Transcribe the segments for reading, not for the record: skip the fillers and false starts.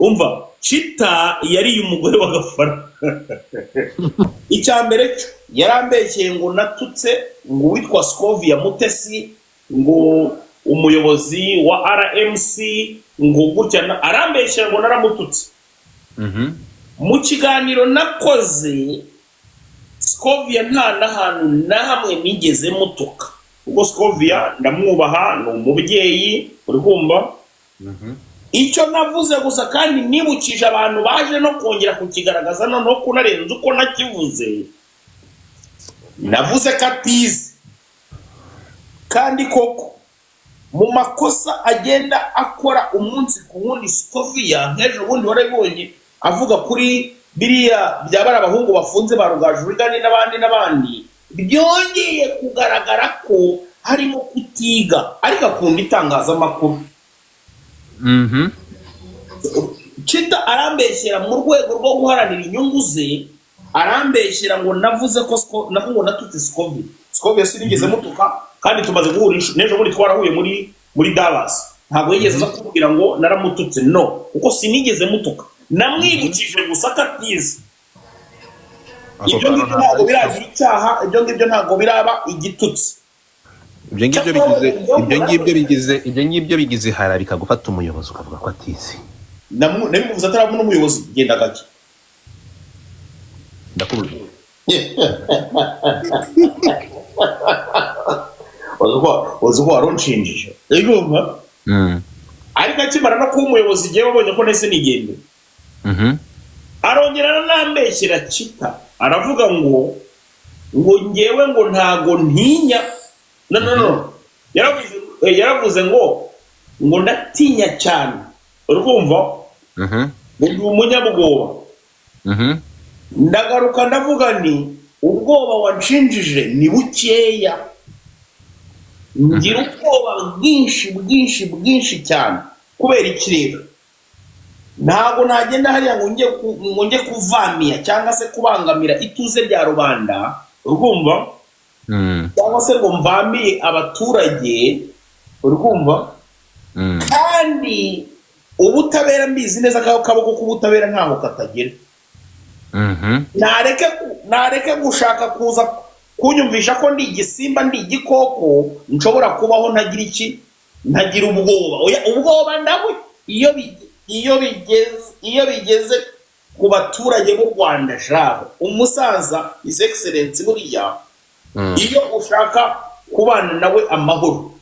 umva Chita yari umugore wa Gafara. Icyambere yarambekeye ngo natutse ngo witwa Scovia Mutesi ngo umuyobozi wa RMC ngo gutya arambekeye ngo naramututse. Mu kiganiro nakoze Scovia nta nahantu na hamwe nigeze mutuka. Ubwo Scovia ndamwubaha no umubyeyi uri kumva. Icyo navuze gusa kandi nibukije abantu baje no kongera kukigaragaza no kunarenza uko nakivuze. Navuze katize kandi koko mu makosa agenda akora umunsi ku wundi Scovia nk'ejo bundi warabonye avuga kuri biriya byabara abahungu bafunze ba Rugajurigani n'abandi byongeye kugaragara ko harimo kutiga ariko akunda itangazamakuru. Chita arambeshyera mu rwego rwo guharanira inyungu ze, arambeshyera ngo navuze ko navuga natutse Scovia sinigeze mutuka kandi tumaze guhurisha nejo muri twarahuye muri Dallas. Ntabwo yigeze aza kubwira ngo naramututse no kuko sinigeze mutuka. Namwibukije gusa katize. Ibyo ngibyo ntabwo biragira icyaha, ibyo ngibyo ntabwo biraba igitutsi. Ibyo ngibyo bigize harabika gufata umuyobozi ukavuga ko atize. Nabivuze atari n'umuyobozi genda gake. Ndakubwiye. Ozuko aroncinjije. Igomba. Ariko akimara no kuba umuyobozi giye babonye ko nese nigende. Arongera nambeshyira Chita. Aravuga ngo ngewe ngo ntago ntinya. No. Yaravuze ngo ndatinya cyane. Urumva? Ndi umunyabwoba. Ndagaruka ndavuga ni ubwoba wanshinjije ni bukeya. Ngira ubwoba bwinshi cyane kubera ikirere. Ntabwo nagenda hariya ngo njye kuvamiya cyangwa se kubangamira ituze rya rubanda. Urumva? Cyangwa se ngo mvamiye abaturage. Urumva? Kandi ubutabera mbizi neza ko kaboko k'ubutabera ntaho katagera. Nareke gushaka kuza kunyumvisha ko ndi igisimba ndi igikoko nshobora kubaho ntagira ubwoba. Ubwoba ndabwo iyo bigeze ku baturage b'u Rwanda shaka umusaza His Excellency buriya iyo ushaka kubana nawe amahoro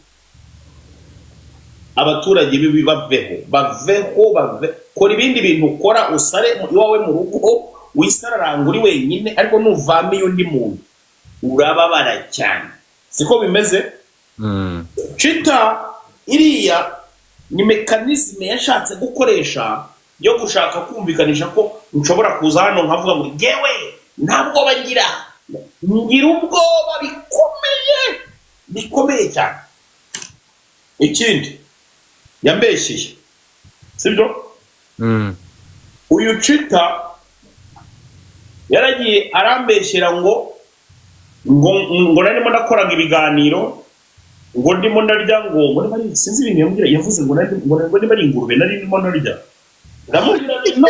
abaturage bibi baveho kora ibindi bintu ukora usare iwawe mu rugo wisararanga uri wenyine ariko nuvamiye undi muntu urababara cyane. Siko bimeze. Chita iriya ni mekanizme yashatse gukoresha yo gushaka kumvikanisha ko nshobora kuza hano nkavuga ngo ngewe ntabwo bagira ubwoba bikomeye cyane. Ikindi yambeshiye sibyo? Uyu Chita yaragiye arambeshyera ngo narimo nakoraga ibiganiro ngo ndimo ndarya ngo muri bari sinzi ibintu yambwira yavuze ngo ndi bari ingurube narimo narya. Ndamubwira no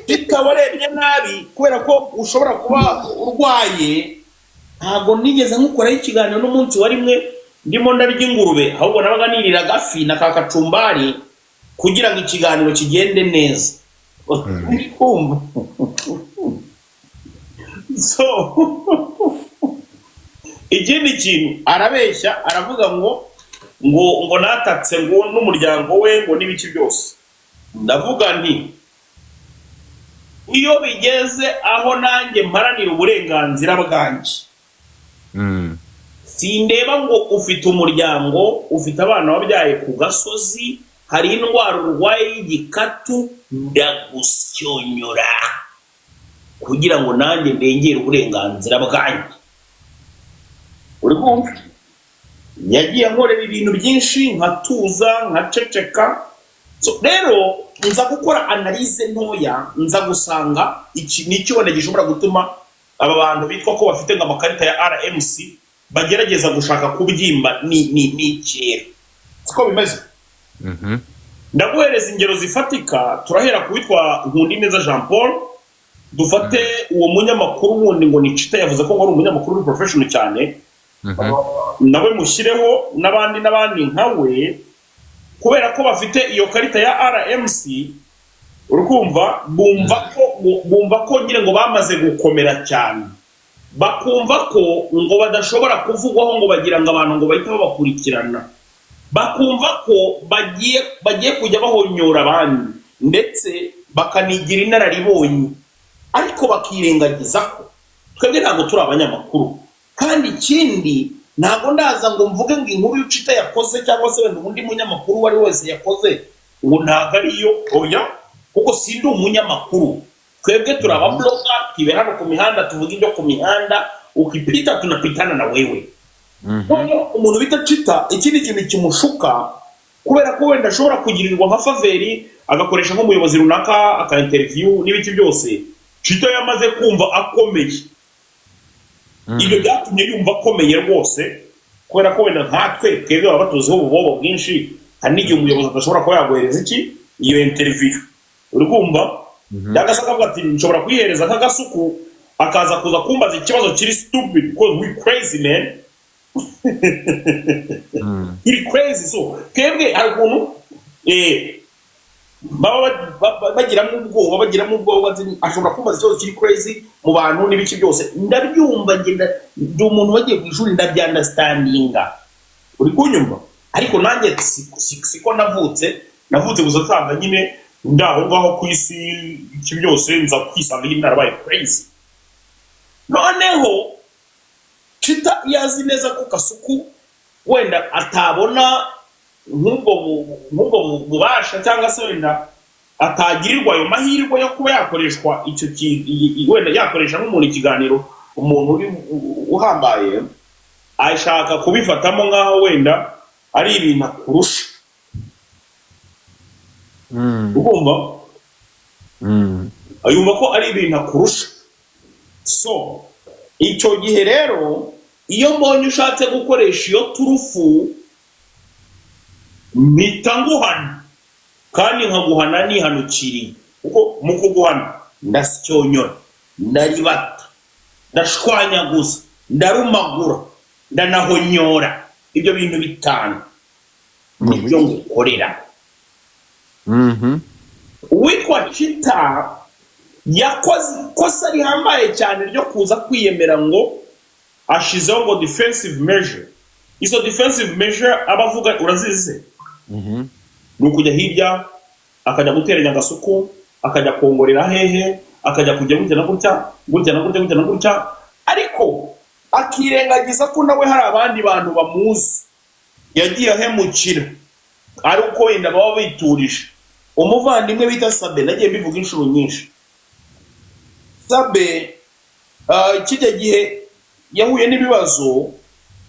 Chita warebye nabi kubera ko ushobora kuba urwaye. Ntabwo nigeze nkukoraho ikiganiro n'umunsi wa rimwe ndimo ndarya ingurube ahubwo nabaga nirira gafi na kakacumbari kugira ngo ikiganiro kigende neza. Kumva so ikindi kintu arabeshya aravuga ngo natatse ngo n'umuryango we ngo n'ibiki byose. Ndavuga nti iyo bigeze aho nanjye mparanira uburenganzira bwanjye sindeba ngo ufite umuryango ufite abana wabyaye ku gasozi hari indwara urwaye y'igikatu ndagusyonyora kugira ngo nanjye ndengere uburenganzira bwanjye. Uri kumva? Yagiye nkorera ibintu byinshi nkatuza nkaceceka. So rero nza gukora analyse ntoya nza gusanga iki nikibone gishobora gutuma aba bantu bitwa ko bafite ngamakarita ya RMC bagerageza gushaka kubyimba ni ikera. Siko bimeze? ndaguhereza ingero zifatika. Turahera kuwitwa Nkundineza Jean Paul, dufate uwo munyamakuru wundi ngo ni Chita yavuze ko ari umunyamakuru professional cyane, nawe mushyireho n'abandi nkawe, kubera ko bafite iyo karita ya RMC. Urukumva bumva ko ngire ngo bamaze gukomera cyane, bakumva ko ngo badashobora kuvugwaho ngo bagira ngo abantu ngo bahita babakurikirana, bakumva ko bagiye kujya bahonyora abandi ndetse bakanigira inararibonye, ariko bakirengagiza ko twebwe ntabwo turi abanyamakuru. Kandi ikindi, ntabwo ndaza ngo mvuge ngo inkuru y'Ucita yakoze cyangwa se wenda undi munyamakuru wari wese yakoze ngo ntabwo ariyo, oya, kuko sindi umunyamakuru. Twebwe turi ababloga, twibera hano ku mihanda, tuvuga ibyo ku mihanda, ukipita tunapitana na wewe. Umuntu bita Chita, ikindi kintu kimushuka, kubera ko wenda ashobora kugirirwa nka faveri agakoresha nk'umuyobozi runaka aka interview n'ibiki byose, Chita yamaze kumva akomeye. Ibyo byatumye yumva akomeye rwose, kubera ko wenda nkatwe twebwe baba batuziho ububobo bwinshi, hari n'igihe umuyobozi adashobora kuba yaguhereza iyo interview. Urumva yagasa akavuga ati nshobora kuyihereza nk'agasuku, akaza kuza kumbaza ikibazo kiri stupid because we crazy man. Iri crazy. So twebwe hari ukuntu bagiramo ubwoba, ashobora kumbaza ikibazo kiri crazy mu bantu n'ibiki byose. Ndabyumva, ndi umuntu wagiye ku ishuri, ndabyanderstandinga. Uri kunyumva? Ariko nanjye siko navutse gusa nsanga nyine ndaho ngaho ku isi iki byose nza kwisanga nyine narabaye crazy. Noneho Chita yazi neza ko Kasuku wenda atabona nk'ubwo bubasha cyangwa se wenda atagirirwa ayo mahirwe yo kuba yakoreshwa icyo wenda yakoresha nk'umuntu ikiganiro, umuntu uri uhambaye, ashaka kubifatamo nk'aho wenda ari ibintu akurusha. Ugomba ayumva ko ari ibintu akurusha. So icyo gihe rero, iyo mbonye ushatse gukoresha iyo turufu, mpita nguhana, kandi nkaguhana nihanukiriye. Kuko mu kuguhana ndasyonyora, ndaribata, ndashwanyaguza, ndarumagura, ndanahonyora. Ibyo bintu bitanu nibyo ngukorera. Uwitwa Chita yakoze ikosa rihambaye cyane ryo kuza kwiyemera ngo ashizeho ngo defensive measure. Izo defensive measure abavuga urazize, ni ukujya hirya akajya guteranya agasuku, akajya kongorera hehe, akajya kujya gutya na gutya, ariko akirengagiza ko nawe hari abandi bantu bamuzi yagiye ahemukira, ari uko wenda baba biturije. Umuvandimwe bita Sabe, nagiye mbivuga inshuro nyinshi. Sabe kijya gihe yahuye n'ibibazo,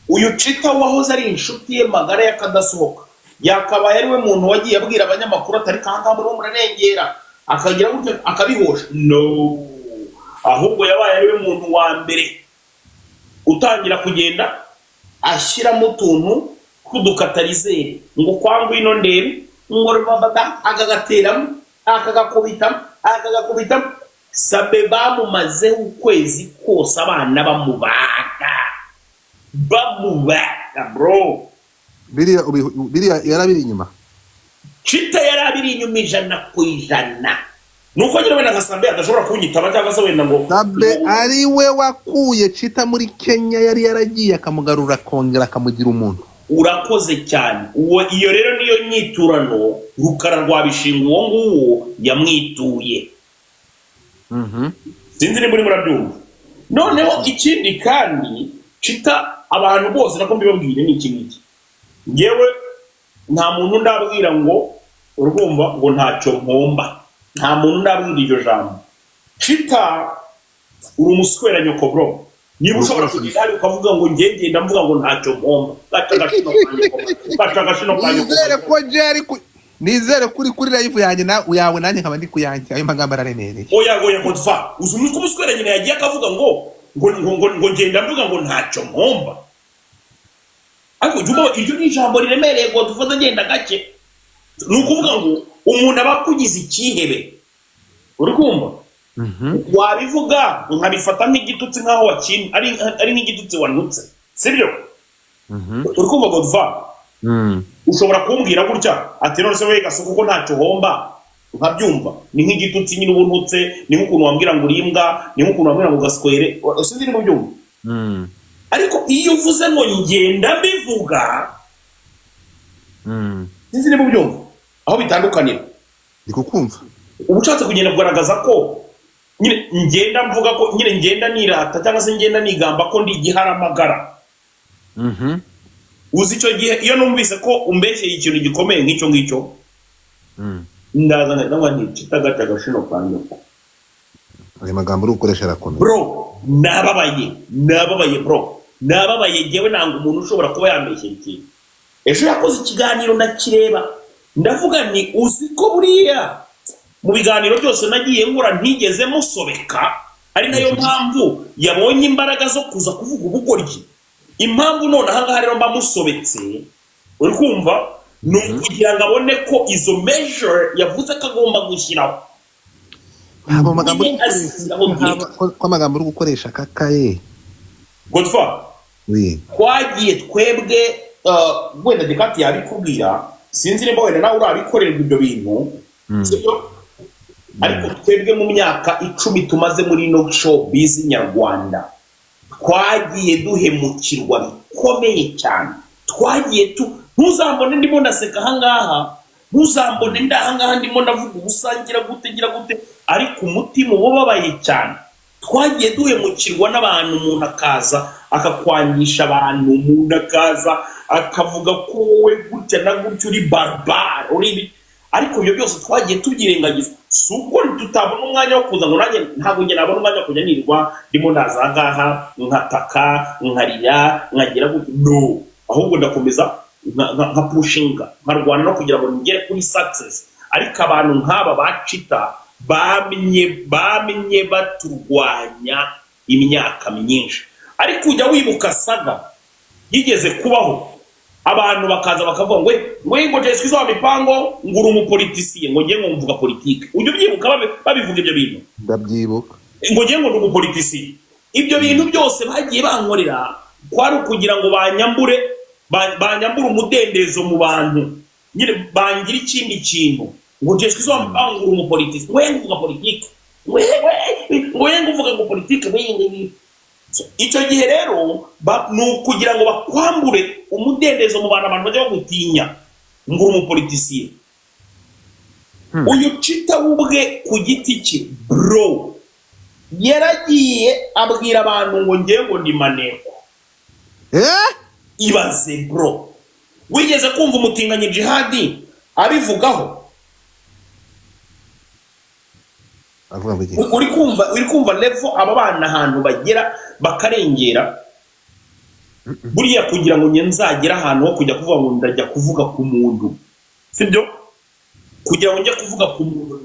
uyu Chita wahoze ari inshuti ye magara yakadasohoka, yakabaye ari we muntu wagiye abwira abanyamakuru atari kanga muri murarengera, akagira gutya akabihosha. No, ahubwo yabaye ari we muntu wa mbere utangira kugenda ashyiramo utuntu kudukatarizeri ngo kwangu ino ndebe ngo babada akagateramo akagakubitamo. Sabe bamumaze ukwezi kose abana bamubaga bro. Biriya yarabiri inyuma. Chita yarabiri inyuma 100%. Nuko nyine wenda Sabe adashobora kunyitaba cyangwa se wenda ngo Sabe ari we wakuye Chita muri Kenya, yari yaragiye akamugarura kongera akamugira umuntu. Urakoze cyane. Iyo rero niyo nyiturano Rukara rwa Bishinga uwo nguwo yamwituye. Sinzi ni muri murabyumva. Noneho ikindi kandi Chita abantu bose nako mbibabwire ni iki ngiki. Ngewe nta muntu ndabwira ngo urumva ngo ntacyo mpomba. Nta muntu ndabwira iryo jambo. Chita uri umuswera nyoko bro. Niba ushobora kugira ari ukavuga ngo ngende mvuga ngo ntacyo mpomba. Gashino kanyu. Nizere kuri live yanjye yawe nanjye nkaba ndi kuyanjye. Ayo magambo araremereye. Oya kodfa. Uzumye ko umuswera nyine yagiye akavuga ngo ngenda mvuga ngo ntacyo mpomba. Ariko jumbo iryo ni ijambo riremereye ngo dufata genda gake. ni ukuvuga ngo umuntu aba akugize ikihebe, uri kumva? Wabivuga nkabifata nk'igitutsi nk'aho ari nk'igitutsi wanutse, sibyo? Uri kumva Godfa? Ushobora kumbwira gutya ati none se we Gasuku ko ntacyo homba, nkabyumva ni nk'igitutsi nyine ubunutse, ni nk'ukuntu wambwira ngo urimbwa, ni nk'ukuntu wambwira ngo gaswere, sinzi ni mu byumva. Ariko iyo uvuze ngo ngenda mbivuga, sinzi ni mu byumva aho bitandukanira. Ndi kukumva. Ubushatse kugenda kugaragaza ko nyine ngenda mvuga ko nyine ngenda nirata cyangwa se ngenda nigamba ko ndi igiharamagara. Uzi icyo gihe iyo numvise ko umbeshyeye ikintu gikomeye nk'icyo ngicyo, ndazana ndangwa nticitagaca agashino kanjye. Ayo magambo uri gukoresha arakomeye. Bro, nababaye bro. Nababaye jewe nanga umuntu ushobora kuba yambeshyeye ikintu. Ejo yakoze ikiganiro ndakireba. Ndavuga ni uzi ko buriya mu biganiro byose nagiye nkora ntigeze musobeka, ari nayo mpamvu yabonye imbaraga zo kuza kuvuga ubugoryi. Impamvu none aha ngaha rero mba musobetse, uri kumva, ni ukugira ngo abone ko izo measure yavuze ko agomba gushyiraho. Abo magambo uri gukoresha kakaye. Godfa, twagiye twebwe wenda Dekati yabikubwira, sinzi niba wenda nawe urabikorerwa ibyo bintu, sibyo? Ariko twebwe mu myaka 10 tumaze muri no show biz nyarwanda, twagiye duhemukirwa bikomeye cyane. Twagiye ntuzambone ndimo ndaseka ahangaha, ntuzambone ndahangaha ndimo ndavuga ubusangira gute, ariko umutima ubabaye cyane. Twagiye duhemukirwa n'abantu, umuntu akaza akakwangisha abantu, umuntu akaza akavuga ko wowe gutya na gutya uri barbare, uri, ariko ibyo byose twagiye tubyirengagiza. Suko tutabona umwanya wo kuza ngo nanjye ntabwo nge nabona umwanya kujya nirwa ndimo ndaza ngaha nkataka nkarira nkagira gutya, no, ahubwo ndakomeza nka pushinga nkarwana no kugira ngo ngere kuri success. Ariko abantu nk'aba bacita bamenye baturwanya imyaka myinshi. Ariko ujya wibuka saga yigeze kubaho, abantu bakaza bakavuga ngo Jeswe zo mipango nguru umupolitisiye ngo ngiye ngo mvuga politike. Ujye byibuka babivuga ibyo bintu? Ndabyibuka. Ngo ngiye ngo umupolitisiye. Ibyo bintu byose bagiye bankorera kwari ukugira ngo banyambure umudendezo mu bantu, nyine bangira ikindi kintu. Ngo Jeswe zo mipango nguru umupolitisiye, ngo mvuga politike, ngo mvuga ngo politike. Icyo gihe rero ni ukugira ngo bakwambure umudendezo mu bantu bajya bagutinya ngo umupolitisiye. Uyu cita ubwe ku giti cye bro yaragiye abwira abantu ngo ngiye ngo ndi maneko. Ibaze bro, wigeze kumva umutinganye Jihadi abivugaho? Uri kumva level aba bana ahantu bagera bakarengera. Buriya kugira ngo nzagera ahantu ho kujya kuvuga ngo ndajya kuvuga ku muntu, sibyo? Kugira ngo njye kuvuga ku muntu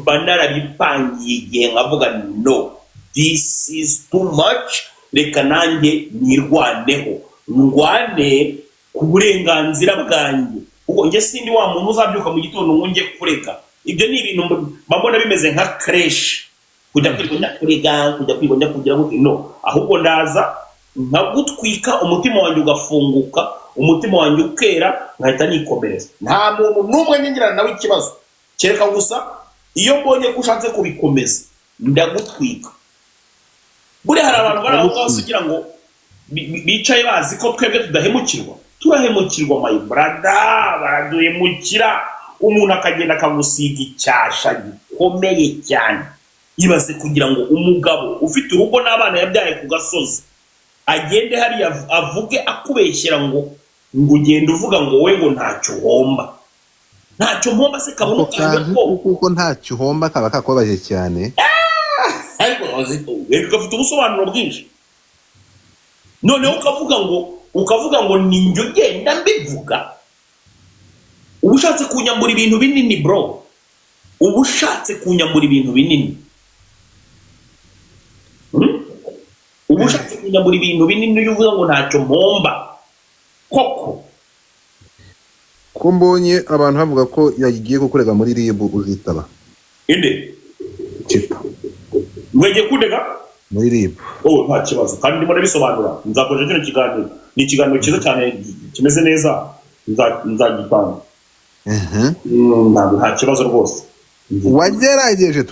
banara bipangiye igihe nkavuga no, this is too much, reka nanjye nirwaneho, ngwane ku burenganzira bwanjye. Ubwo njye sindi wa muntu uzabyuka mu gitondo ngo njye kureka. Ibyo ni ibintu babona bimeze nka crash, kujya kwibonja kugira ngo no, ahubwo ndaza nkagutwika, umutima wanjye ugafunguka, umutima wanjye ukera, nkahita nikomereza. Nta muntu n'umwe nyingirana nawe ikibazo, kereka gusa iyo mbonye ko ushatse kubikomeza ndagutwika. Buri hari abantu bari aho ngaho kugira ngo bicaye bazi ko twebwe tudahemukirwa. Turahemukirwa my brother, baraduhemukira. Umuntu akagenda akagusiga icyasha gikomeye cyane. Ibaze kugira ngo umugabo ufite urugo n'abana yabyaye ku gasozi agende hari avuge akubeshyera ngo ugende uvuga ngo we ngo ntacyo homba. Ntacyo mpomba se kabone kuko ntacyo homba kaba kakobaje cyane. Ariko ugafite ubusobanuro bwinshi. Noneho ukavuga ngo ni njye ugenda mbivuga. Ubushatse kunyambura ibintu binini bro, ubushatse kunyambura ibintu binini. Ubushatse kunyambura ibintu binini uvuga ngo ntacyo mpomba koko. ko mbonye abantu bavuga ko yagiye kukurega muri RIB uzitaba inde Chita mwege kundega muri RIB. nta kibazo kandi ndimo ndabisobanura nzakoresha kino kiganiro ni ikiganiro cyiza cyane kimeze neza nzagitanga nta kibazo rwose. Wagerageje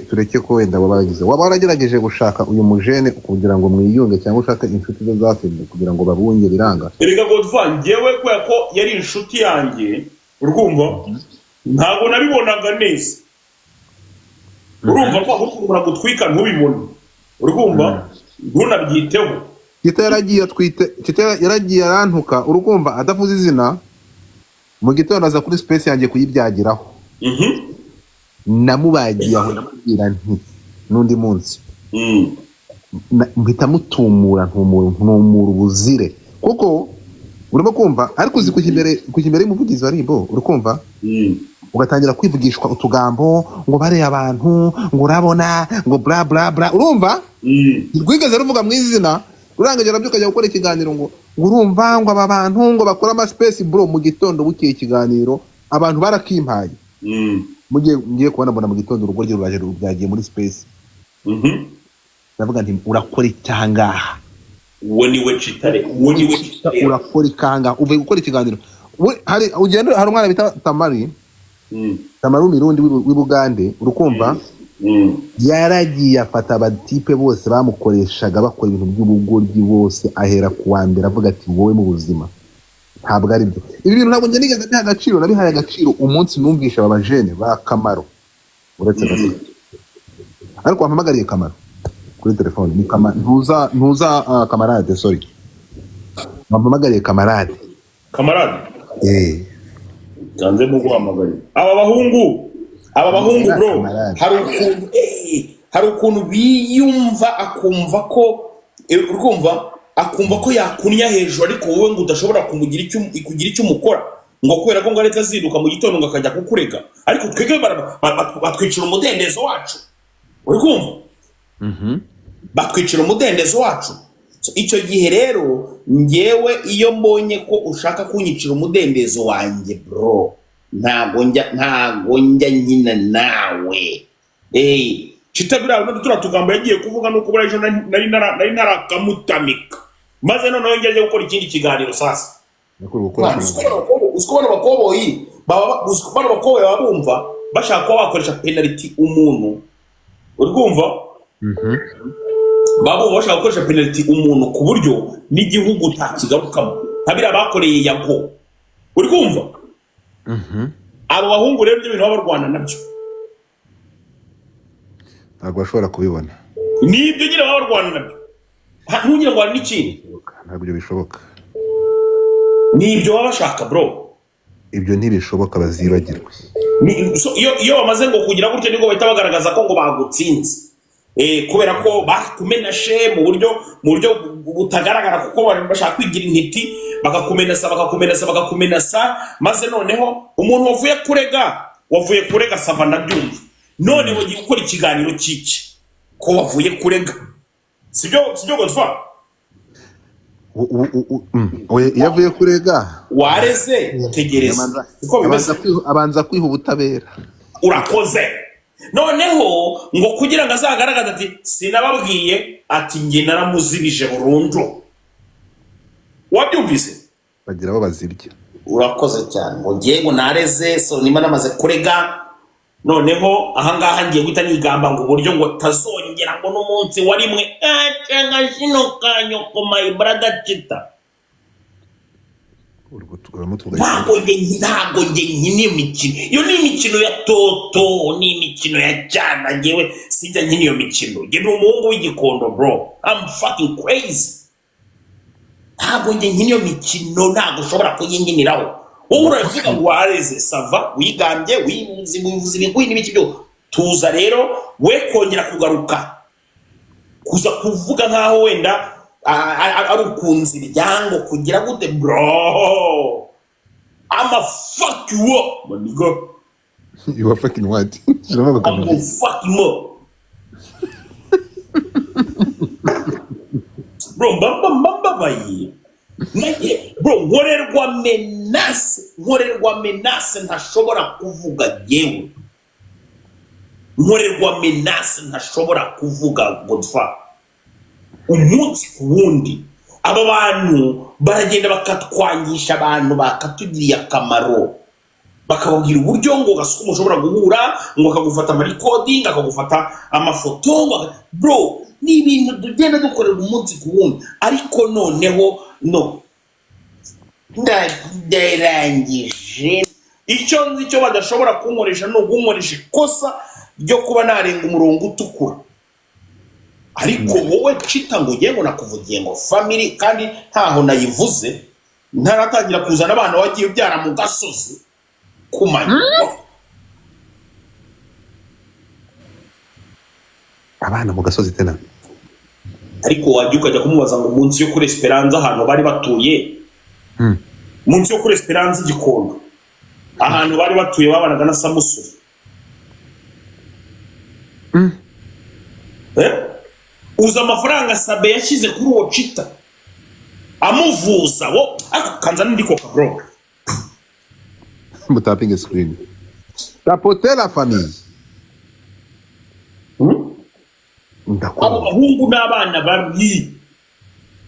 tureke ko wenda wabagize waba waragerageje gushaka uyu mujene kugira ngo mwiyunge cyangwa ushaka inshuti ze zafimwe kugira ngo babunge biranga? Erega Godfather ngewe kubera ko yari inshuti yanjye urumva ntabwo nabibonaga neza urumva ko ahubwo gutwika ntubibone urumva ntunabyiteho. Chita yaragiye arantuka urumva adavuze izina mu gitondo aza kuri space yanjye kuyibyagiraho namubagiye aho namubwira nti n'undi munsi mpita mutumura ntumura ubuzire kuko urimo kumva ariko uzi kukimbere y'umuvugizi wa RIB urikumva ugatangira kwivugishwa utugambo ngo bare abantu ngo urabona ngo bla bla bla urumva rwigeze ruvuga mu izina urangaje nabyo kajya gukora ikiganiro ngo urumva ngo aba bantu ngo bakora ama space bro mu gitondo bukeye ikiganiro abantu barakimpaye ngiye kubona mbona mu gitondo urugo rye ruraje rubyagiye muri space ndavuga nti urakora icyangaha uwo niwe Chitare urakora ikanga uvuye gukora ikiganiro hari ugenda hari umwana bita Tamari Mirundi w'Ibugande urukumva yaragiye afata abatipe bose bamukoreshaga bakora ibintu by'ubugoryi bose ahera kuwa mbere avuga ati wowe mu buzima ntabwo ari byo ibi bintu ntabwo njye nigeze biha agaciro nabihaye agaciro umunsi numvisha aba bajene ba Kamaro uretse gato ariko wampamagariye Kamaro kuri telefone ni ntuza kamarade sorry wampamagariye kamarade ganze mu guhamagara aba bahungu bro hari ukuntu biyumva akumva ko yakunya hejuru ariko wowe ngo udashobora kugira icyo umukora ngo kubera ko ngo areka ziruka mu gitondo ngo akajya kukurega ariko twege batwicira umudendezo wacu uri kumva batwicira umudendezo wacu. Icyo gihe rero ngewe iyo mbonye ko ushaka kunyicira umudendezo wanjye bro ntago njya nyina nawe Chitabira no turatugambo yagiye kuvuga no kubura ejo nari narakamutamika maze noneho njye gukora ikindi kiganiro sasa uskubona abakoboyi babumva bashaka ko bakoresha penalty umuntu uri kumva babo bashaka gukoresha penalty umuntu ku buryo n'igihugu takigarukamo ntabira bakoreye yago uri kumva abo bahungu rero ibintu babarwana nabyo ntabwo bashobora kubibona nibyo nyine babarwana nabyo ntugire ngo n'ikindi ntabwo bishoboka nibyo baba bashaka bro ibyo ntibishoboka bazibagirwe iyo bamaze ngo kugira gutyo nibwo bahita bagaragaza ko ngo bagutsinze kubera ko bakumenashe mu buryo butagaragara kuko bashaka kwigira intiti bakakumenasa maze noneho umuntu wavuye kurega sava nabyumva none bagiye gukora ikiganiro cy'iki ko wavuye kurega sibyo Godfather iyo avuye kurega wareze tegereza abanza kwiha ubutabera urakoze noneho ngo kugira ngo azagaragaze ati sinababwiye ati njye naramuzibije burundu wabyumvise bagira abo bazirya urakoze cyane ngo ngiye ngo nareze so nimba namaze kurega noneho ahangaha ngiye guhita nigamba ngo uburyo ngo tazongera ngo n'umunsi wa rimwe cyangwa kino kanyo ko my brother Chita ntabwo njye nkina imikino iyo ni imikino ya toto ni imikino ya cyana ngewe sijya nkina iyo mikino nge ni umuhungu w'igikondo bro I'm fucking crazy ntabwo njye nkina iyo mikino ntabwo ushobora kuyinginiraho wowe uravuga ngo wareze sava wigambye wivuze ibigwi n'ibiki byo tuza rero we kongera kugaruka kuza kuvuga nkaho wenda ari ukunzi ibyango kugira gute bro I'ma fuck you up my nigga. You are fucking what? I'm gonna fuck him up bro mbamba bayi bro nkorerwa menace ntashobora kuvuga yewe nkorerwa menace ntashobora kuvuga Godfather umunsi ku wundi aba bantu baragenda bakatwangisha abantu bakatugiriye akamaro bakababwira uburyo ngo gasuko mushobora guhura ngo akagufata recording akagufata amafoto bro ni ibintu tugenda dukorera umunsi ku wundi ariko noneho no ndarangije icyo nzi cyo badashobora kunkoresha no gunkoresha ikosa ryo kuba narenga umurongo utukura ariko wowe cita ngo ngiye ngo nakuvugiye ngo family kandi ntaho nayivuze ntaratangira kuzana abana wagiye byara mu gasozi kumanya abana mu gasozi tena ariko wajya ukajya kumubaza ngo munsi yo kuri Esperanza ahantu bari batuye munsi yo kuri Esperanza igikondo ahantu bari batuye babanaga na Samusuri uza amafaranga Sabe yashyize kuri uwo cita amuvuza wo kanza ndi koka bro mutapinga screen tapoter la famille abahungu n'abana bari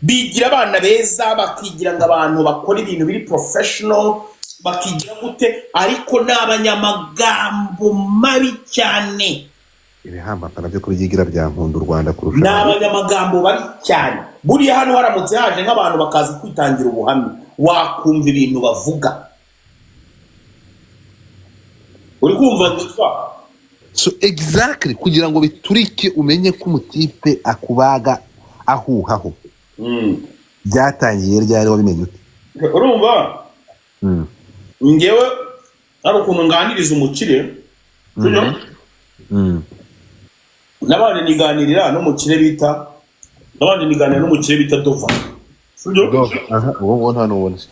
bigira abana beza bakigira ngo abantu bakora ibintu biri professional bakigira gute ariko n'abanyamagambo mabi cyane ibihamba byo kubyigira bya mpundu Rwanda kurusha n'abanyamagambo bari cyane buriya hano haramutse haje nk'abantu bakaza kwitangira ubuhamya wakumva ibintu bavuga uri kumva gutwa so exactly kugira ngo biturike umenye ko umutipe akubaga ahuhaho byatangiye ryari wabimenye ute urumva ngewe ari ukuntu nganiriza umukire nabandi niganirira n'umukire bita Dova sibyo uwo nta n'ubundi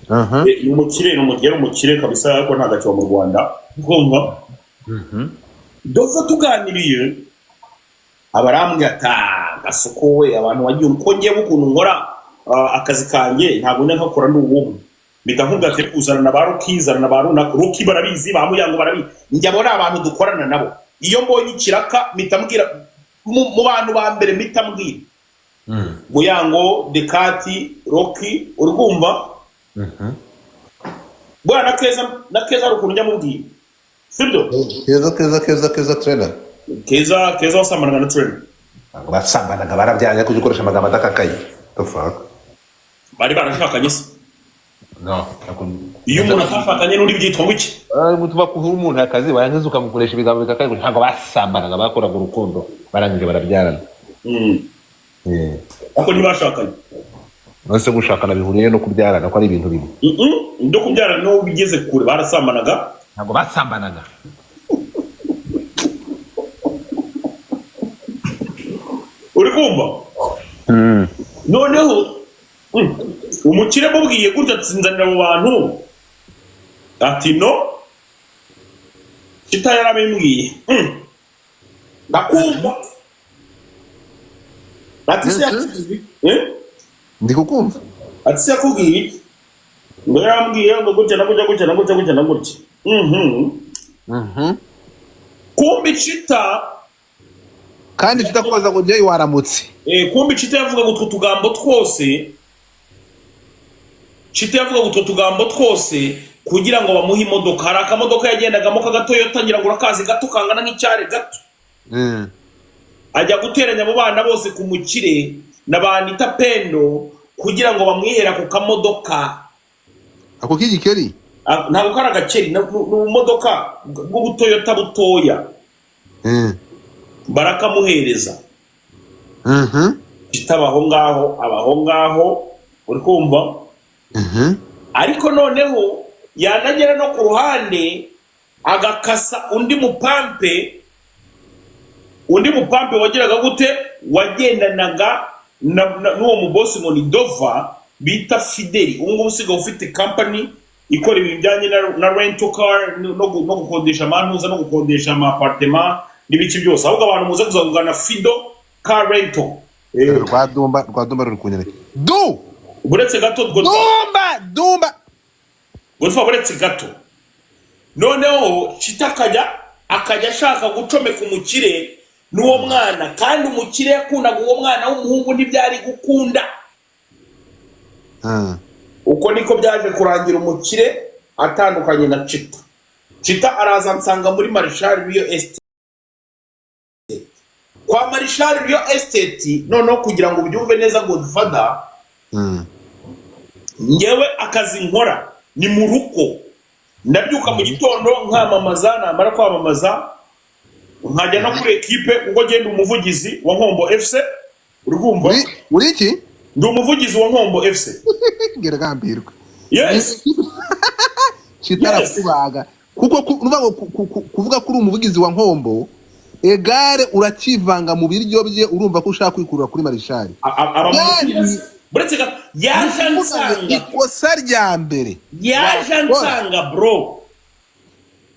umukire kabisa ariko nta gacyo mu Rwanda ngomba Dova tuganiriye abarambwe gasuko we abantu wagiye uko ngiye bukuntu nkora akazi kanjye ntabwo nkakora n'uwo bita nkugate kuzana na barukizana na baruna ruki barabizi bamuyango barabizi njya bona abantu dukorana nabo iyo mbonye ikiraka mitambwira mu bantu ba mbere mitambwira muyango Dekati Roki urumva bwana keza rukuntu njya mubwira sibyo keza trainer keza wasamana na trainer basambanaga barabyanya kuzikoresha amagambo atakakaye the fuck bari barashakanye se no iyo umuntu atafakanye n'undi byitwa ngo iki mutuba kuhura umuntu akazi bayangiza ukamukoresha ibigambo bitakaye ntabwo basambanaga bakoraga urukundo barangije barabyarana ako ntibashakanye nose gushakana bihuriye no kubyarana ko ari ibintu bimwe ndo kubyarana no bigeze kure barasambanaga ntabwo basambanaga uri kumva noneho umukire mubwiye gutya tsinzanira mu bantu ati no kita yarabimbwiye ndakumva ati se ndi kukumva ati se yakubwiye ngo yambwiye ngo gutya na gutya kumbi cita kandi tutakubaza ngo njye waramutse kumbi cita yavuga ngo tutugambo twose kugira ngo bamuhe imodoka hari akamodoka yagendagamo kagatoyota ngira ngo urakazi gato kangana nk'icyare gato ajya guteranya abo bana bose ku mukire na banita Pendo kugira ngo bamwihera ku kamodoka ako k'igikeri ntabwo kari agakeri ni ubumodoka bw'ubutoyota butoya barakamuhereza abaho ngaho uri kumva ariko noneho yanagera no ku ruhande agakasa undi mupampe wagiraga gute wagendanaga n'uwo mubosi ngo ni Dova bita Fideli ubu ngubu usigaye ufite company ikora ibintu bijyanye na rental car no gukodesha amantuza no gukodesha amapartement n'ibiki byose ahubwo abantu muze kuzagana Fido car rental rwadumba ruri kunyereka buretse gato Dumba Godfa buretse gato noneho Chita akajya ashaka gucomeka umukire n'uwo mwana kandi umukire yakundaga uwo mwana w'umuhungu ntibyari gukunda uko niko byaje kurangira umukire atandukanye na Chita araza nsanga muri Marshall Rio Estate kwa Marshall Rio Estate noneho kugira ngo ubyumve neza Godfather ngewe akazi nkora ni mu ruko ndabyuka mu gitondo nkamamaza namara kwamamaza nkajya no kuri equipe ubwo genda umuvugizi wa Nkombo FC urumva uri iki ndi umuvugizi wa Nkombo FC geragambirwe yes kitarakubaga kuko kuvuga kuri umuvugizi wa Nkombo egare urakivanga mu biryo bye urumva ko ushaka kwikurura kuri Marshall buretse yaje nsanga ikosa rya mbere yaje nsanga bro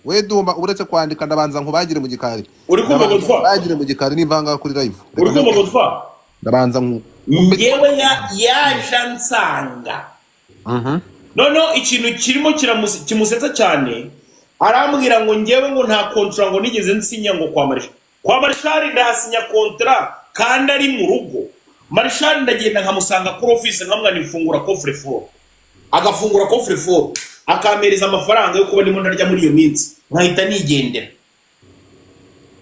we Dumba uretse kwandika ndabanza nkubagire mu gikari uri kumva Godfa bagire mu gikari nivanga kuri live uri kumva Godfa ndabanza ngewe yaje nsanga no ikintu kirimo kimusetsa cyane arambwira ngo ngewe ngo nta contrat ngo nigeze nsinya ngo kwa Marshall ndasinya contrat kandi ari mu rugo Marshall ndagenda nkamusanga kuri office nkamwana ifungura coffre fort agafungura coffre fort akamereza amafaranga yo kuba ndimo ndarya muri iyo minsi nkahita nigendera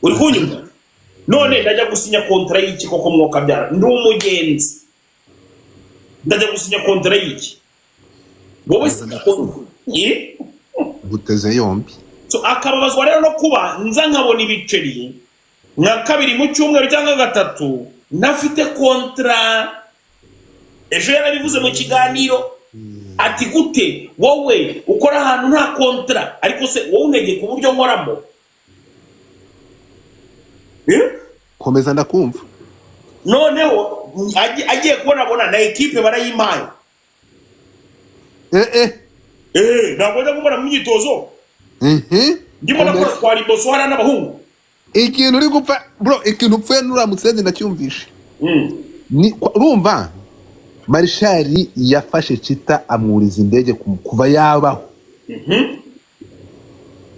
uri kunyumva none ndajya gusinya contrat y'iki koko mwoka byara ndi umugenzi ndajya gusinya contrat y'iki wowe guteze yombi so akababazwa rero no kuba nza nkabona ibiceri nka kabiri mu cyumweru cyangwa gatatu nafite kontra ejo yarabivuze mu kiganiro ati gute wowe ukora ahantu nta kontra ariko se wowe unege ku buryo nkoramo komeza ndakumva noneho agiye kubona na equipe barayimpaye ntabwo njya gukora mu myitozo ndimo nakora twari boso hara n'abahungu ikintu uri gupfa bro ikintu upfuye nuramutsenzi ndacyumvishe ni urumva Marshall yafashe Chita amwuriza indege kuva yabaho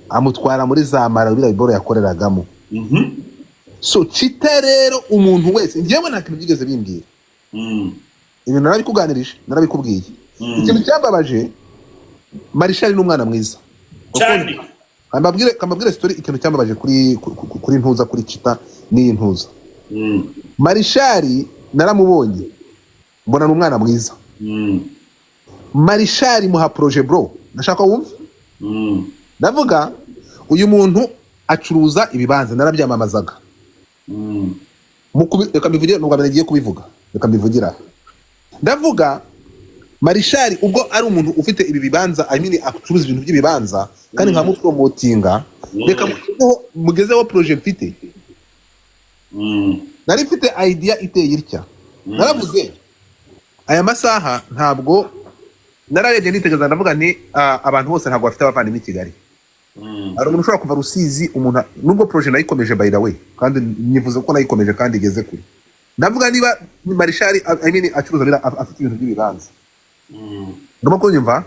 amutwara muri za Marabira iboro yakoreragamo so Chita rero umuntu wese ngewe nta kintu byigeze bimbwira ibintu narabikuganirije narabikubwiye ikintu cyambabaje Marshall n'umwana mwiza cyane Kambabwire story ikintu cyambabaje kuri ntuza kuri Chita n'iyi ntuza Marshall naramubonye mbona n'umwana mwiza Marshall muha projet bro ndashaka wumva ndavuga uyu muntu acuruza ibibanza narabyamamazaga reka mbivugire nubwo nagiye kubivuga reka mbivugira ndavuga Marshall ubwo ari umuntu ufite ibi bibanza acuruza ibintu by'ibibanza kandi nkamupromotinga reka mugezeho projet mfite nari mfite idea iteye itya naravuze aya masaha ntabwo nararebye nitegereza ndavuga nti abantu bose ntabwo bafite abavandimwe i Kigali hari umuntu ushobora kuva Rusizi umuntu nubwo projet nayikomeje by the way kandi nivuze ko nayikomeje kandi igeze kure ndavuga niba Marshall acuruza afite ibintu by'ibibanza ndimo kunyumva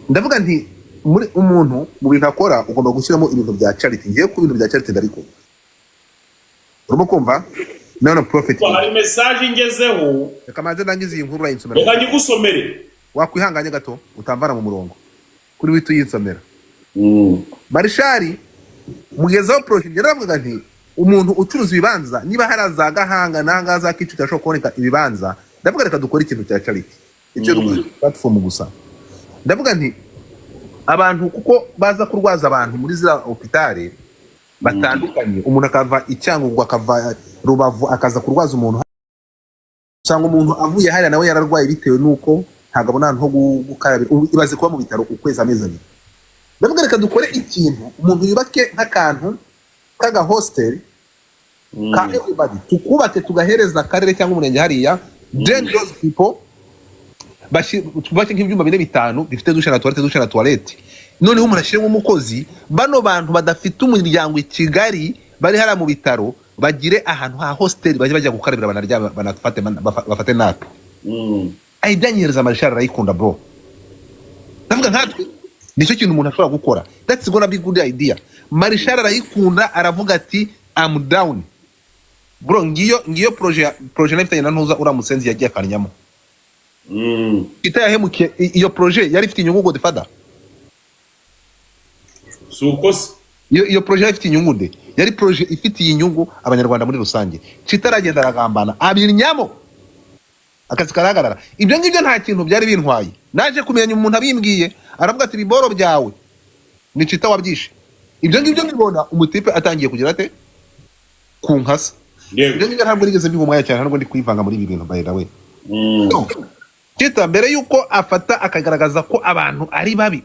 ndavuga nti muri umuntu mu bintu akora ugomba gushyiramo ibintu bya charity ngiye ku bintu bya charity ndariko urimo kumva none profit hari message ngezeho reka manze nangize iyi nkuru rayinsomera reka ngigusomere wakwihanganye gato utamvana mu murongo kuri witu yinsomera Marshall mugezaho project yaravuga nti umuntu ucuruza ibibanza niba haraza gahanga nanga za kicu cyashobora kuboneka ibibanza ndavuga reka dukora ikintu cya charity icyo dukora platform gusa ndavuga nti abantu kuko baza kurwaza abantu muri za hopitale batandukanye umuntu akava Icyangugu akava Rubavu akaza kurwaza umuntu cyangwa umuntu avuye hariya nawe yararwaye bitewe nuko ntagabona ahantu ho gukarabira ibaze kuba mu bitaro ukwezi amezi abiri ndavuga reka dukore ikintu umuntu yubake nk'akantu kaga hostel ka everybody tukubake tugahereza akarere cyangwa umurenge hariya then those people tubake nk'ibyumba 4-5 bifite dushe na toilette noneho umuntu ashiremo umukozi bano bantu badafite umuryango i Kigali bari hara mu bitaro bagire ahantu ha hostel bajya gukarabira banaryama bafate napi ayibyanyereza Marshal arayikunda bro ndavuga nkatwe nicyo kintu umuntu ashobora gukora that's gonna be good idea Marshal arayikunda aravuga ati I'm down bro ngiyo projet nafitanye na ntuza uramusenzi yagiye akanyamo itayahemukiye iyo projet yari ifite inyungu Godfather sukose iyo projet yari ifite inyungu de yari projet ifitiye inyungu abanyarwanda muri rusange citaragenda aragambana abinyamo akazi karahagarara ibyo ngibyo nta kintu byari bintwaye naje kumenya umuntu abimbwiye aravuga ati biboro byawe ni cita wabyishe ibyo ngibyo mbibona umutipe atangiye kugira ate kunkasa ibyo ngibyo ntabwo nigeze mbihumwaya cyane ntabwo ndi kwivanga muri ibi bintu by the way cita mbere yuko afata akagaragaza ko abantu ari babi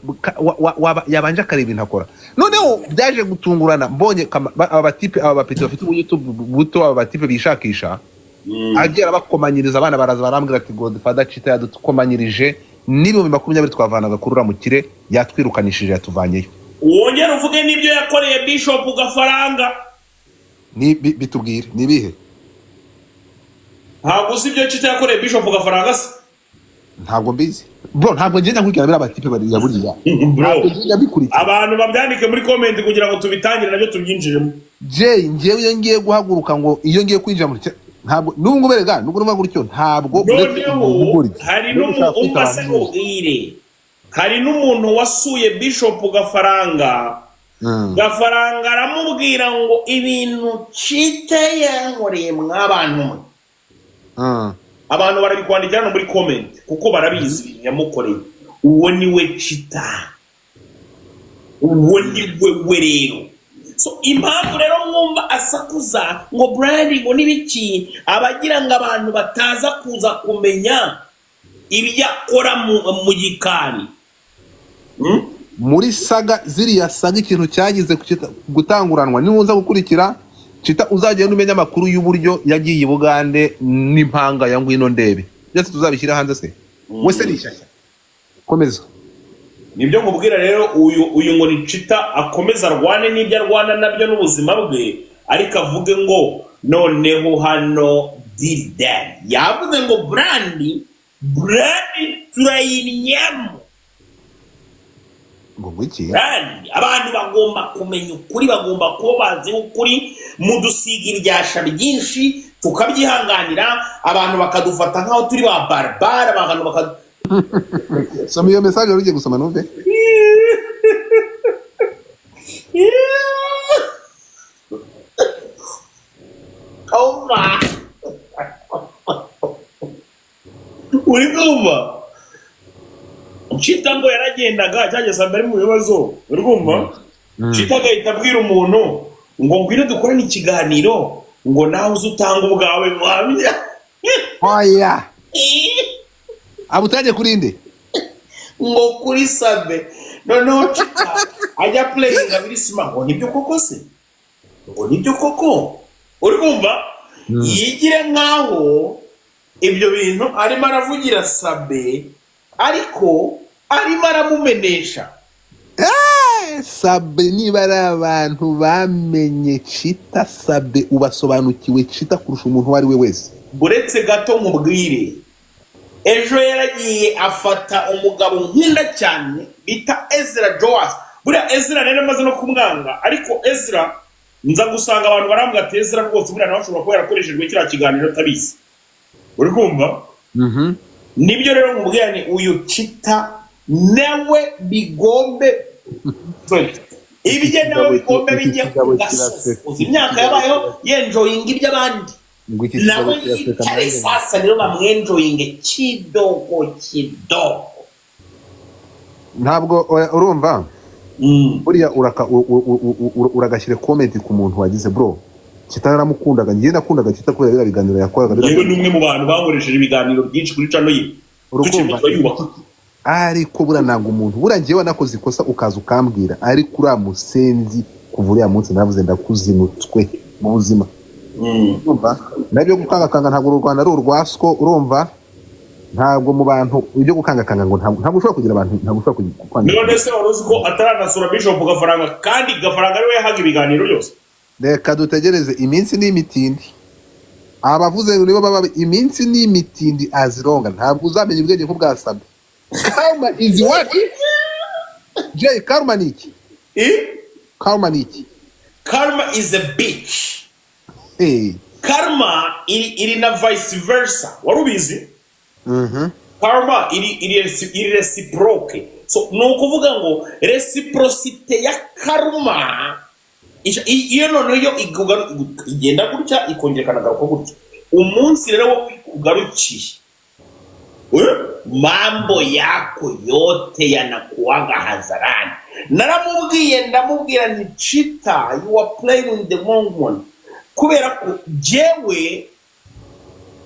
yabanje akareba ibintu akora noneho byaje gutungurana mbonye aba bapeti bafite YouTube buto aba batipe bishakisha agera bakomanyiriza abana baraza barambwira ati Godfather Chita yadukomanyirije n'ibihumbi 20 twavanaga kurura mu kire yatwirukanishije yatuvanyeyo wongera uvuge n'ibyo yakoreye Bishop Gafaranga ni bitubwire ni bihe ntabwo uzi ibyo Chita yakoreye Bishop Gafaranga se ntabwo mbizi bro ntabwo ngenda nkurikira bira abatipe bari yaburiya bro abantu babyandike muri comment kugira ngo tubitangire nabyo tubyinjiremo ngewe ngiye guhaguruka ngo iyo ngiye kwinjira muri ntabwo nubwo berega nubwo numva gutyo ntabwo hari n'umuntu wasuye Bishop Gafaranga Gafaranga aramubwira ngo ibintu Chita yankoreye mw'abantu abantu barabikwandikira no muri comment kuko barabizi ibintu yamukoreye uwo niwe Chita uwo niwe rero so impamvu rero mwumva asakuza ngo branding ngo nibiki abagira ngo abantu bataza kuza kumenya ibyo akora mu gikari muri saga ziriya saga ikintu cyagize gutanguranwa niwuza gukurikira Chita uzagenda umenya amakuru y'uburyo yagiye Bugande n'impanga ya ngwino ndebe byose tuzabishyira hanze se wese nishyashya komeza nibyo nkubwira rero uyu ngo ni Chita akomeza arwane n'ibyo arwana nabyo n'ubuzima bwe ariko avuge ngo noneho hano did that yavuze ngo brandi turayinyamo ngo wiki abantu bagomba kumenya ukuri bagomba kuba bazi ukuri mudusiga iryasha byinshi tukabyihanganira abantu bakadufata nkaho turi ba barbara abantu soma iyo message ugiye gusoma numve oh my uri kumva Chita ngo yaragendaga cyageze mbere mu bibazo uri kumva Chita gahita abwira umuntu ngo ngwire dukorane ikiganiro ngo nawe uzutanga ubwawe mwamya oya abutajye kurinde ngo kuri Sabe noneho Chita ajya playing abiri sima ngo nibyo koko se ngo nibyo koko uri kumva yigire nkaho ibyo bintu arimo aravugira Sabe ariko arimo aramumenesha Sabe niba ari abantu bamenye Chita Sabe ubasobanukiwe Chita kurusha umuntu uwo ari we wese buretse gato nkubwire ejo yaragiye afata umugabo nkunda cyane bita Ezra Joas buriya Ezra rero amaze no kumwanga ariko Ezra nza gusanga abantu barambwa ati Ezra rwose buriya nawe ashobora kuba yarakoreshejwe kiriya kiganiro tabizi uri kumva nibyo rero nkubwira ni uyu Chita nawe bigombe ibyo nawe bigombe bijye kugasoza uzi imyaka yabayeho yenjoyinga iby'abandi nawe yitare sasa rero bamwenjoyinge kidogo ntabwo urumva buriya uragashyire comment ku muntu wagize bro Chita naramukundaga ngiye nakundaga Chita kubera biriya biganiro yakoraga yewe n'umwe mu bantu bankoresheje ibiganiro byinshi kuri channel ye ariko buriya ntabwo umuntu buriya ngewe nakoze ikosa ukaza ukambwira ariko uriya musenzi kuva uriya munsi navuze ndakuzinutwe mu buzima urumva nabyo gukangakanga ntabwo u Rwanda ari urwaswo urumva ntabwo mu bantu ibyo gukangakanga ngo ntabwo ushobora kugira abantu ntabwo ushobora kugira none se waruzi ko ataranasura Bishop Gafaranga kandi Gafaranga ariwe yahaga ibiganiro byose reka dutegereze iminsi n'imitindi abavuze ngo nibo baba iminsi n'imitindi azironga ntabwo uzamenya ubwenge nk'ubwasabye karma is what Jay karma ni iki karma ni iki Karma is a bitch. hey Karma iri na vice versa. Warubizi? Karma iri reciproke. So nukuvuga ngo reciprocity ya karma iyo noneho igenda gutya ikongera garuka gutya. Umunsi rero wo kugarukiye. Mambo yako yote yanakuwaga hadharani. Ndamubwira ni Chita, you are playing with the wrong one. Kubera ko jewe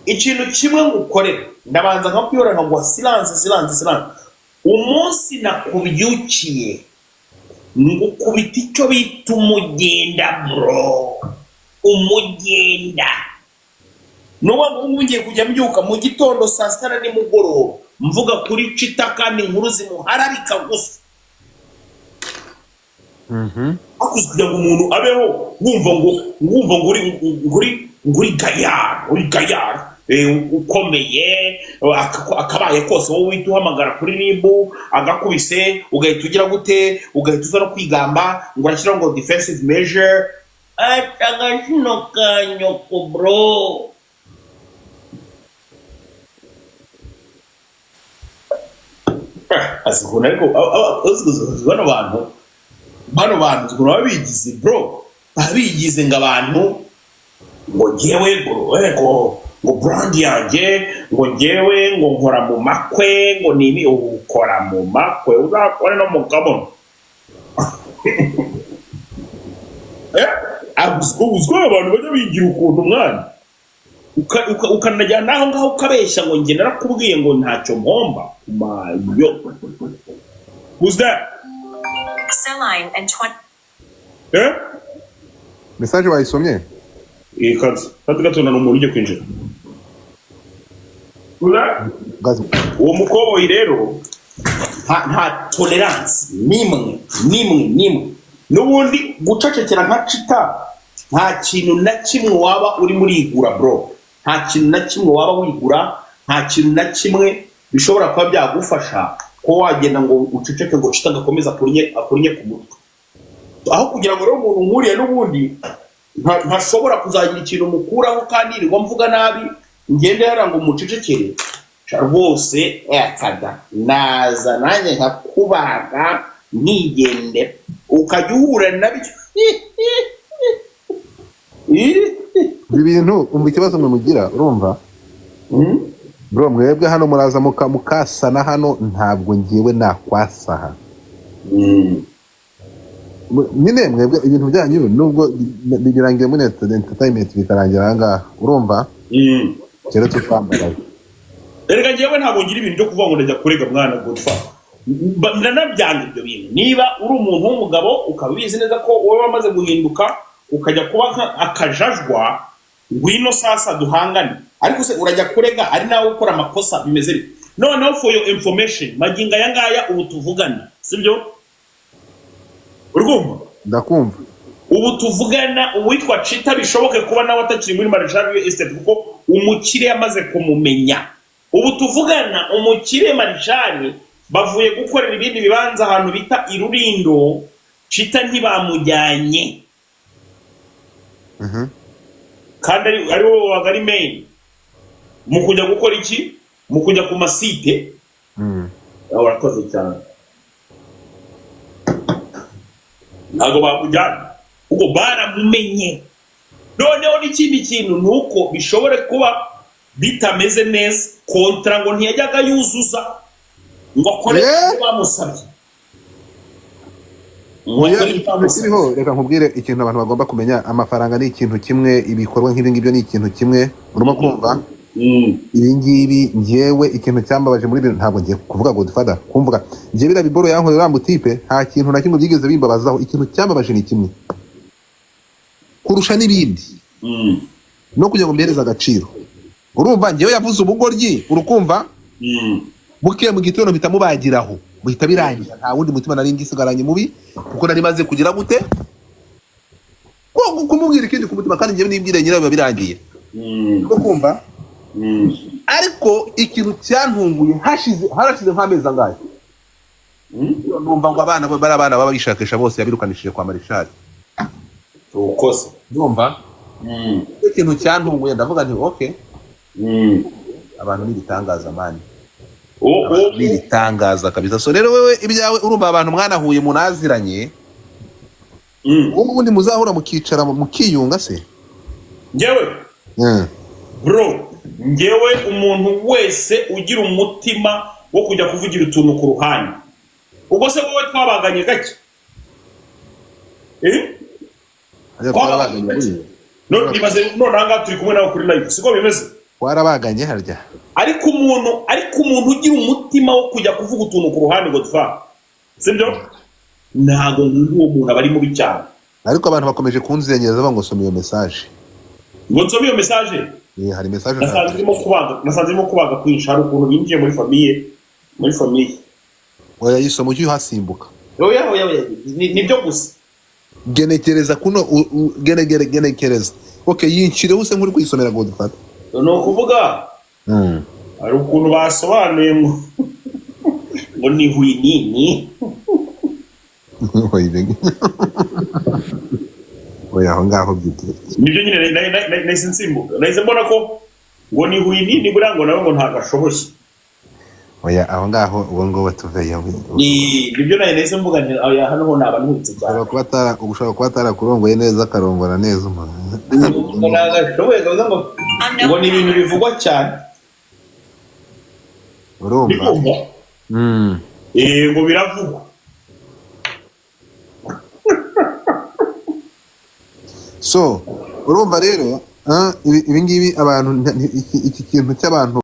ikintu kimwe ngukorera ndabanza nkakuyora ngo silence. Umunsi nakubyukiye ngukubita icyo bita umugenda bro. Umugenda. Nuba ngiye kujya mbyuka mu gitondo saa 6 nimugoroba mvuga kuri Chita kandi inkuru zimuharabika gusa. Akuzkugira ngo umuntu abeho wumva ngo uri gayar ukomeye akabaye kose wowe wita uhamagara kuri nibu agakubise ugahita ugira gute ugahita uza no kwigamba ngo urashyira ngo defensive measure agashino kanyoko bro. Azikuna ariko bano bantu zikuna babigize bro babigize ngo abantu ngo ngewe ngo brand yanjye ngo ngewe ngo nkora mu makwe ngo nibi ukora mu makwe uzakora no mu kabono uziko abantu bajya bigira ukuntu mwana ukanajyana naho ngaho ukabeshya ngo nge narakubwiye ngo ntacyo mpomba mayo. Who's that? Celine and 20. message wayisomye kandi gatona n'umuntu ujye kwinjira. Uwo mukoboyi rero nta tolerance nimwe n'ubundi gucecekera nka Chita nta kintu na kimwe waba uri muri igura bro. Nta kintu na kimwe waba wigura, nta kintu na kimwe bishobora kuba byagufasha ko wagenda ngo uceceke ngo Chita gakomeza akurunye ku mutwe. Aho kugira ngo rero umuntu nkuriye n'ubundi ntashobora kuzagira ikintu mukuraho kandi irirwa mvuga nabi ngende yarango mucecekere rwose yakada naza nanjye nkakubaga nigende ukajya uhura nabyo. ibi bintu umva ikibazo mwe mugira urumva bro mwebwe hano muraza mukasana hano ntabwo ngiwe nakwasaha nyine mwebwe ibintu byanyu nubwo bigirangiye muri entertainment bikarangira ahangaha urumva kero twambara erega ngewe ntabwo ngira ibintu byo kuvuga ngo ndajya kurega mwana gutfa ndanabyanga ibyo bintu. Niba uri umuntu w'umugabo ukaba ubizi neza ko wowe wamaze guhinduka ukajya kuba akajajwa ngwino sasa duhangane, ariko se urajya kurega ari nawe ukora amakosa bimeze bite? Noneho for your information maginga yangaya ubu tuvugana sibyo urumva ndakumva ubu tuvugana uwitwa Chita bishoboke kuba nawe atakiri muri Marshall Estate kuko umukire yamaze kumumenya. Ubu tuvugana umukire Marshall bavuye gukorera ibindi bibanza ahantu bita Irurindo Chita ntibamujyanye kandi ari wowe wagari main mu kujya gukora iki mu kujya ku masite urakoze cyane ntago bamujyana ubwo baramumenye. Noneho n'ikindi kintu nuko bishobore kuba bitameze neza kontra ngo ntiyajyaga yuzuza ngo akore bamusabye. Reka nkubwire ikintu abantu bagomba kumenya, amafaranga ni ikintu kimwe, ibikorwa nk'ibi ngibyo ni ikintu kimwe, urimo kumva ibi ngibi. Ngewe ikintu cyambabaje muri bintu ntabwo ngiye kuvuga Godfather kumvuga ngiye bira biboro yankoye uriya mutipe nta kintu na kimwe byigeze bimbabazaho. Ikintu cyambabaje ni kimwe kurusha n'ibindi no kugira ngo mbereze agaciro. Urumva ngewe yavuze ubugoryi urukumva bukiye mu gitondo bitamubagiraho buhita birangira, nta wundi mutima nari ngisigaranye mubi kuko nari maze kugira gute ko kumubwira ikindi ku mutima kandi njyewe nibwire nyirawe biba birangiye ko kumva ariko ikintu cyantunguye harashize nk'amezi angahe numva ngo abana baba bishakisha bose yabirukanishije kwa Marishali ukose numva ikintu cyantunguye ndavuga nti okay abantu n'ibitangaza mani n'ibitangaza kabisa. So rero wewe ibyawe urumva abantu mwanahuye munaziranye ubundi muzahura mukicara mukiyunga se njyewe bro njyewe umuntu wese ugira umutima wo kujya kuvugira utuntu ku ruhande ubwo se wowe twabaganye gake none aha turi kumwe nawe kuri live siko bimeze warabaganye harya ariko umuntu ugira umutima wo kujya kuvuga utuntu ku ruhande ngo dupfa sibyo ntago uwo muntu aba ari mubi cyane ariko abantu bakomeje kunzengereza ngo soma iyo message ngo nsome iyo message hari message nasanze irimo kubaga kwinshi hari ukuntu binjiye muri famille oya yisoma ujye uhasimbuka oya nibyo gusa genekereza kuno genekereza okay yinshire use nkuri kwisomera ngo dufata no kuvuga hari ukuntu basobanuye ngo ni huinini oya aho ngaho byite nibyo nyine nahise nsimbuka nahise mbona ko ngo ni huinini buriya ngo nawe ngo ntagashoboye oya aho ngaho uwo ngo batuveyo nibyo nahise mvuga nti oya hano ho naba ntutse cyane ushobora kuba atarakurongoye neza akarongora neza umuntu ntagashoboye ngo ni ibintu bivugwa cyane urumva ngo biravugwa so urumva rero ibi ngibi abantu iki kintu cy'abantu